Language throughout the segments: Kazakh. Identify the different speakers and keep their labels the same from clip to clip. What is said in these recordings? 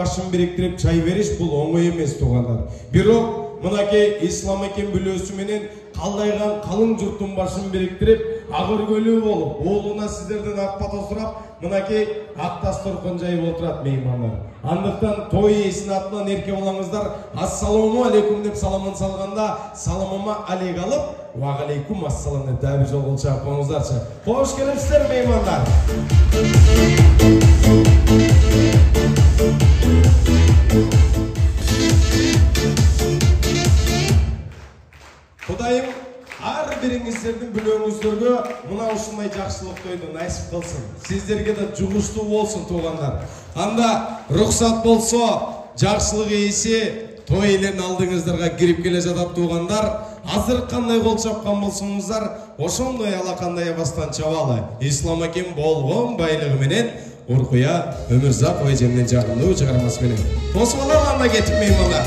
Speaker 1: башын бириктирип чай бериш бул оңой эмес туугандар. Бирок мынакей ислам экен билүүсү менен калдайган калың журттун башын бириктирип агыргөлүү болуп, оолуна сиздерден акпата сурап, мынакей ак дасторкон жайып отурат меймандар. Андыктан той ээсинин атынан эрке болаңыздар. Ассаламу алейкум деп саламын салганда, саламыма алейк алып, ва алейкум ассалам деп дагы бир жолу чыгып коңуздарчы. Кош келипсиздер меймандар. Кудайым ар бириңиздердин билүүңүздөргө мына ушундай жакшылык тойду насип кылсын. Сиздерге да жугуштуу болсун туугандар. Анда рухсат болсо, жакшылык ээси той элерин алдыңыздарга кирип келе жатат туугандар. Азыр кандай кол чапкан болсоңуздар, ошондой алакандай абастан чабалы. Ислам акем болгон байлыгы менен Уркуя Өмүрзак эжемдин жагымдуу чыгармасы менен. Тосмолорго кетип меймандар.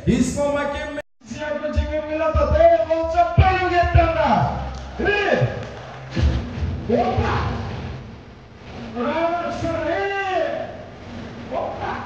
Speaker 1: İslam hakem siyaklı çengel atat. Olacak benim gettirler. Hoppa. Hoppa.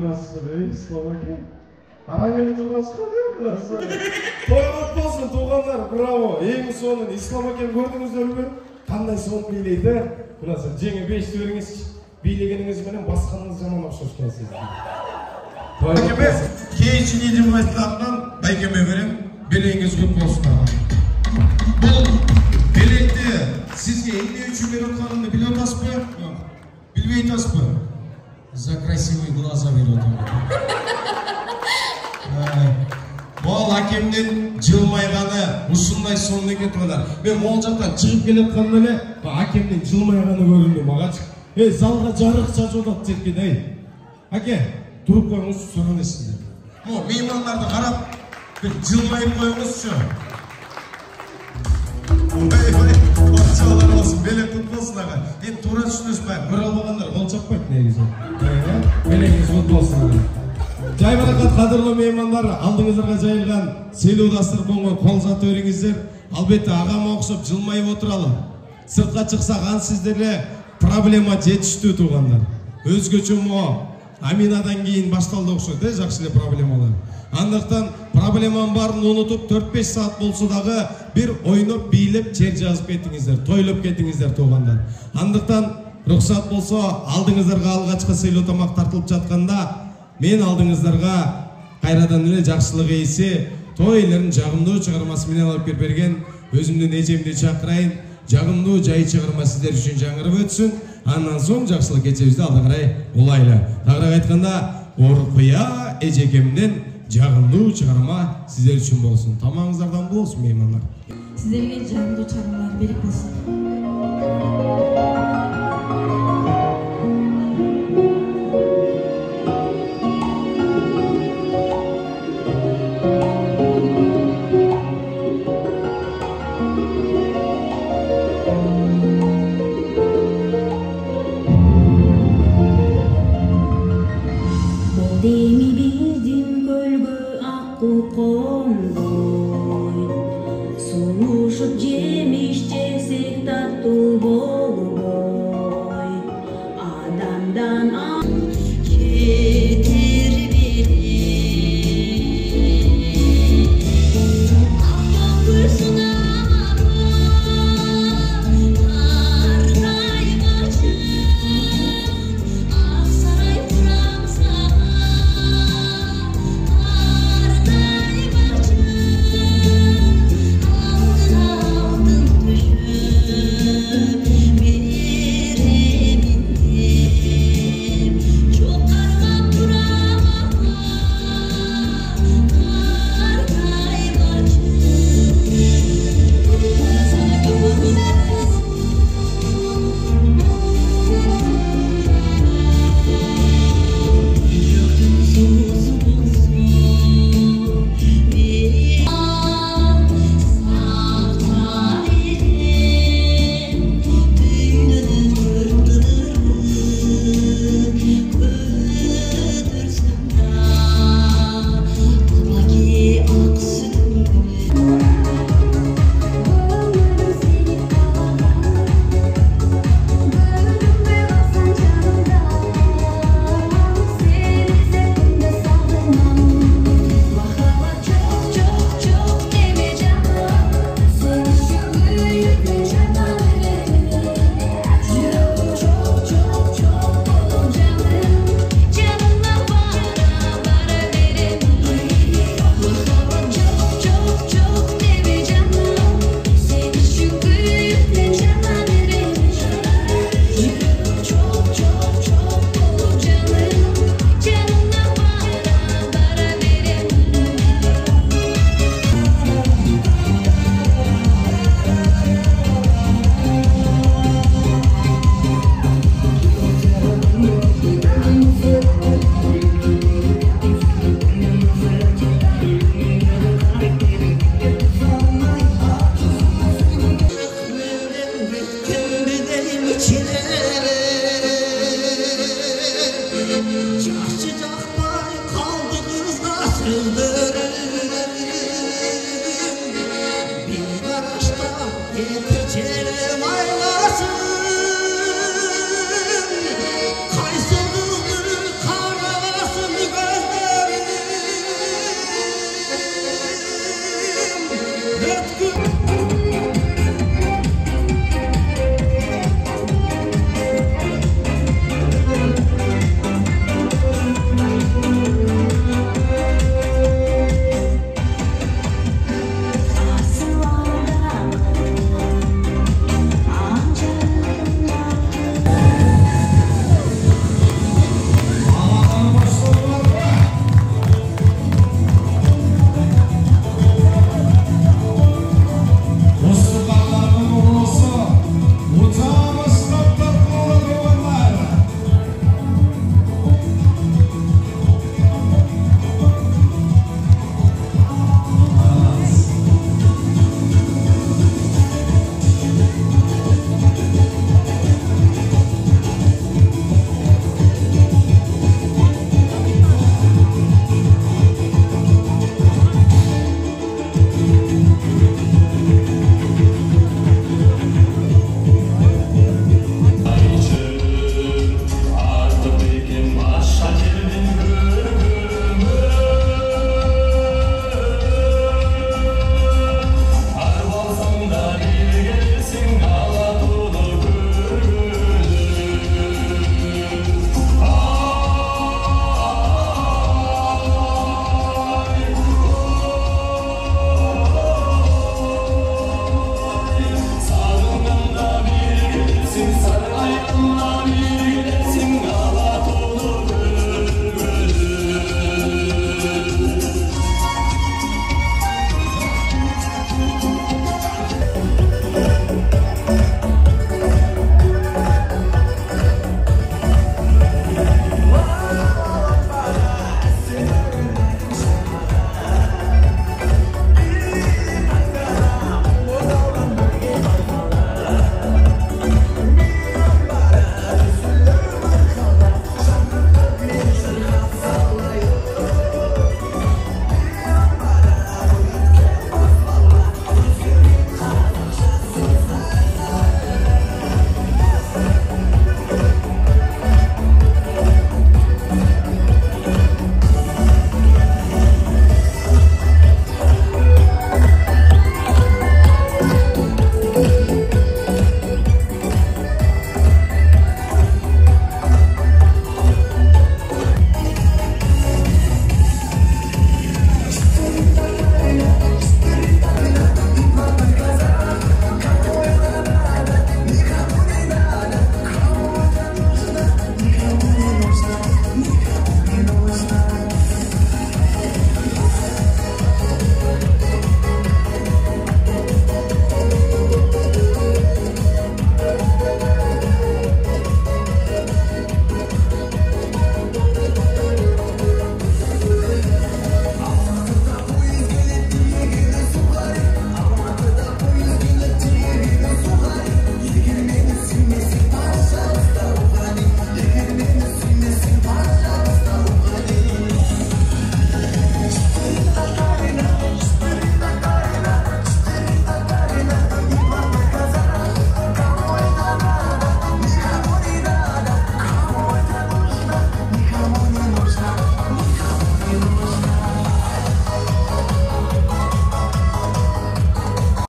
Speaker 1: Nasıl be İslam hakem? Arayın nasıl diyor nasıl? Toylat olsun tuğanlar, bravo. Eң sonun İslam hakem gördünüzдөр mü? Qanday son biyleydi? Burası жеңе 5 төріңіз бийлегеніңіз менен басқаныңыз жаман окшош экен сиз. Байкеме кийинчи лидер айтылатынан байкеме берем. Белеңиз көп болсун. Бул белекти сизге эмне үчүн берип атканымды билип атасызбы? Билбей атасызбы? За красивые глаза берет. Бол акемден жылмайганы ушундай сонун экен тугандар. Мен могул жактан чыгып келатканда эле акемден жылмайганы көрүндү магачы. Залга жарык чачып атат жерге ай. Аке, туруп коюңуз, сөйлөшсүңөр. Мо меймандарды карап бир жылмайып коюңузчу. Батчалар болсын, белек кут болсын аға. Енді тура түшінесіз бір албағандар қол чаппайды негізі. Белегіңіз кут болсын аға. Жай барақат қадірлі меймандар, алдыңыздарға жайылған селу дастарханға қол жатырыңыздар. Албетте ағама оқшап жылмайып отыралы. Сыртқа шықсақ сіздерге проблема жетіштүү туғандар. Өзгөчө мо Аминадан кейін башталды окшойт, жақшылы проблемалар. Андықтан
Speaker 2: проблеманын барын унутуп 4-5 saat болсо дагы бир ойноп бийлеп чер жазып кетиңиздер, тойлоп кетиңиздер туугандар. Андыктан рухсат болсо алдыңыздарга алгачкы сыйлоо тамак тартылып жатканда мен алдыңыздарга кайрадан эле жакшылык ээси той элерин жагымдуу чыгармасы менен алып келип берген өзүмдүн эжемди чакырайын. Жагымдуу жай чыгарма сиздер үчүн жаңырып өтсүн. Андан соң жакшылык кечебизди алда карай улайлы. Тагыраак айтканда Оркуя эжекемден жагымдуу чыгарма сиздер үчүн болсун. Тамагыңыздардан болсун меймандар.
Speaker 3: Сиздерге жагымдуу чыгармалар берип болсун.
Speaker 4: Demi bildim gölgü akku kondoy Soluşup jemiş jesek tatlı bolboy Adamdan yeter biri Akırsın
Speaker 5: Çarşı jakpay kaldı kızlar sıldı